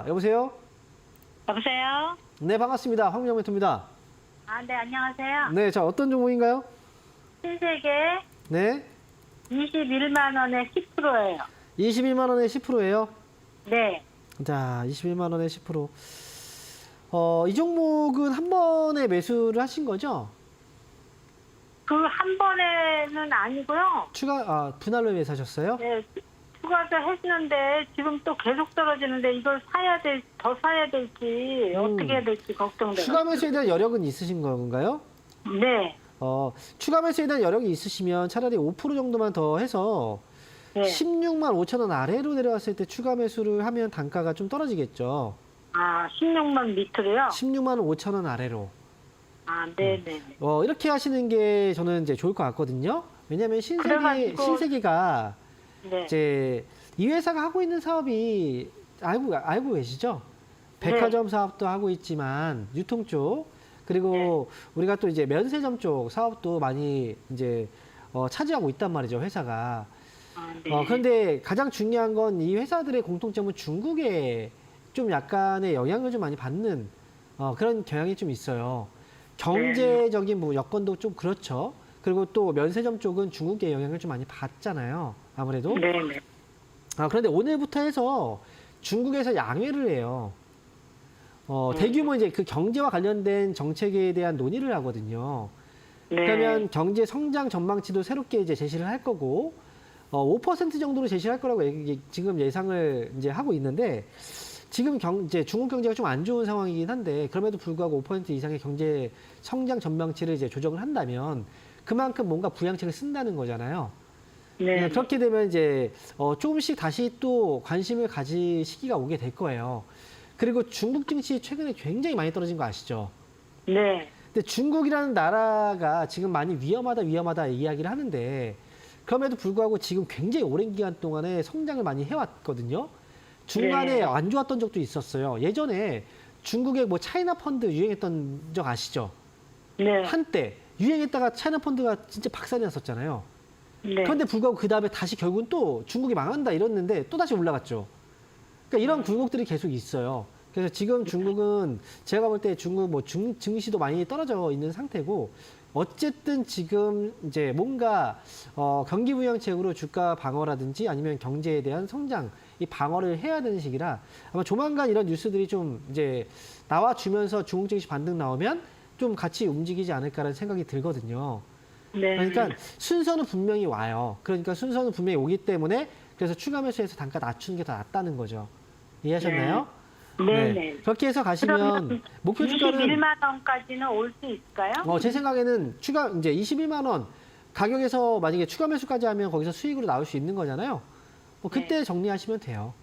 여보세요? 여보세요? 네, 반갑습니다. 황명멘토입니다. 네, 안녕하세요. 네, 자, 어떤 종목인가요? 신세계 네, 21만 원에 10%예요. 21만 원에 10%예요. 네. 자, 21만 원에 10%. 이 종목은 한 번에 매수를 하신 거죠? 그 한 번에는 아니고요. 분할로 매수하셨어요? 네, 추가도 했는데 지금 또 계속 떨어지는데 이걸 더 사야 될지 어떻게 해야 될지 걱정돼요. 추가 매수에 대한 여력은 있으신 건가요? 네. 추가 매수에 대한 여력이 있으시면 차라리 5% 정도만 더 해서 네. 16만 5천 원 아래로 내려왔을 때 추가 매수를 하면 단가가 좀 떨어지겠죠. 16만 밑으로요? 16만 5천 원 아래로. 네네. 이렇게 하시는 게 저는 이제 좋을 것 같거든요. 왜냐하면 신세계가 네. 이제 이 회사가 하고 있는 사업이 알고 계시죠? 백화점 사업도 하고 있지만 유통 쪽 그리고 우리가 또 이제 면세점 쪽 사업도 많이 이제 차지하고 있단 말이죠, 회사가. 네. 그런데 가장 중요한 건 이 회사들의 공통점은 중국에 좀 약간의 영향을 좀 많이 받는 그런 경향이 좀 있어요. 경제적인 뭐 여건도 좀 그렇죠. 그리고 또 면세점 쪽은 중국의 영향을 좀 많이 받잖아요. 아무래도. 네네. 그런데 오늘부터 해서 중국에서 양회를 해요. 대규모 이제 그 경제와 관련된 정책에 대한 논의를 하거든요. 네. 그러면 경제 성장 전망치도 새롭게 이제 제시를 할 거고, 5% 정도로 제시할 거라고 지금 예상을 이제 하고 있는데, 지금 이제 중국 경제가 좀 안 좋은 상황이긴 한데, 그럼에도 불구하고 5% 이상의 경제 성장 전망치를 이제 조정을 한다면, 그만큼 뭔가 부양책을 쓴다는 거잖아요. 네. 그렇게 되면 이제 조금씩 다시 또 관심을 가질 시기가 오게 될 거예요. 그리고 중국 증시 최근에 굉장히 많이 떨어진 거 아시죠? 네. 근데 중국이라는 나라가 지금 많이 위험하다 이야기를 하는데 그럼에도 불구하고 지금 굉장히 오랜 기간 동안에 성장을 많이 해왔거든요. 중간에 네. 안 좋았던 적도 있었어요. 예전에 중국의 뭐 차이나 펀드 유행했던 적 아시죠? 네. 한때 유행했다가 차이나 펀드가 진짜 박살이 났었잖아요. 네. 그런데 불구하고 그 다음에 다시 결국은 또 중국이 망한다 이랬는데 또 다시 올라갔죠. 그러니까 이런 굴곡들이 계속 있어요. 그래서 지금 중국은 제가 볼 때 중국 뭐 증시도 많이 떨어져 있는 상태고 어쨌든 지금 이제 뭔가 경기 부양책으로 주가 방어라든지 아니면 경제에 대한 성장 이 방어를 해야 되는 시기라 아마 조만간 이런 뉴스들이 좀 이제 나와주면서 중국 증시 반등 나오면 좀 같이 움직이지 않을까라는 생각이 들거든요. 네. 그러니까 순서는 분명히 와요. 그러니까 순서는 분명히 오기 때문에 그래서 추가 매수해서 단가 낮추는 게 더 낫다는 거죠. 이해하셨나요? 네. 그렇게 해서 가시면 목표 주가는 21만 원까지는 올 수 있을까요? 제 생각에는 이제 21만 원 가격에서 만약에 추가 매수까지 하면 거기서 수익으로 나올 수 있는 거잖아요. 그때 정리하시면 돼요.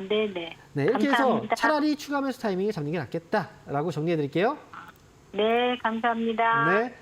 네네. 네, 이렇게 감사합니다. 해서 차라리 추가 매수 타이밍에 잡는 게 낫겠다라고 정리해 드릴게요. 네, 감사합니다. 네.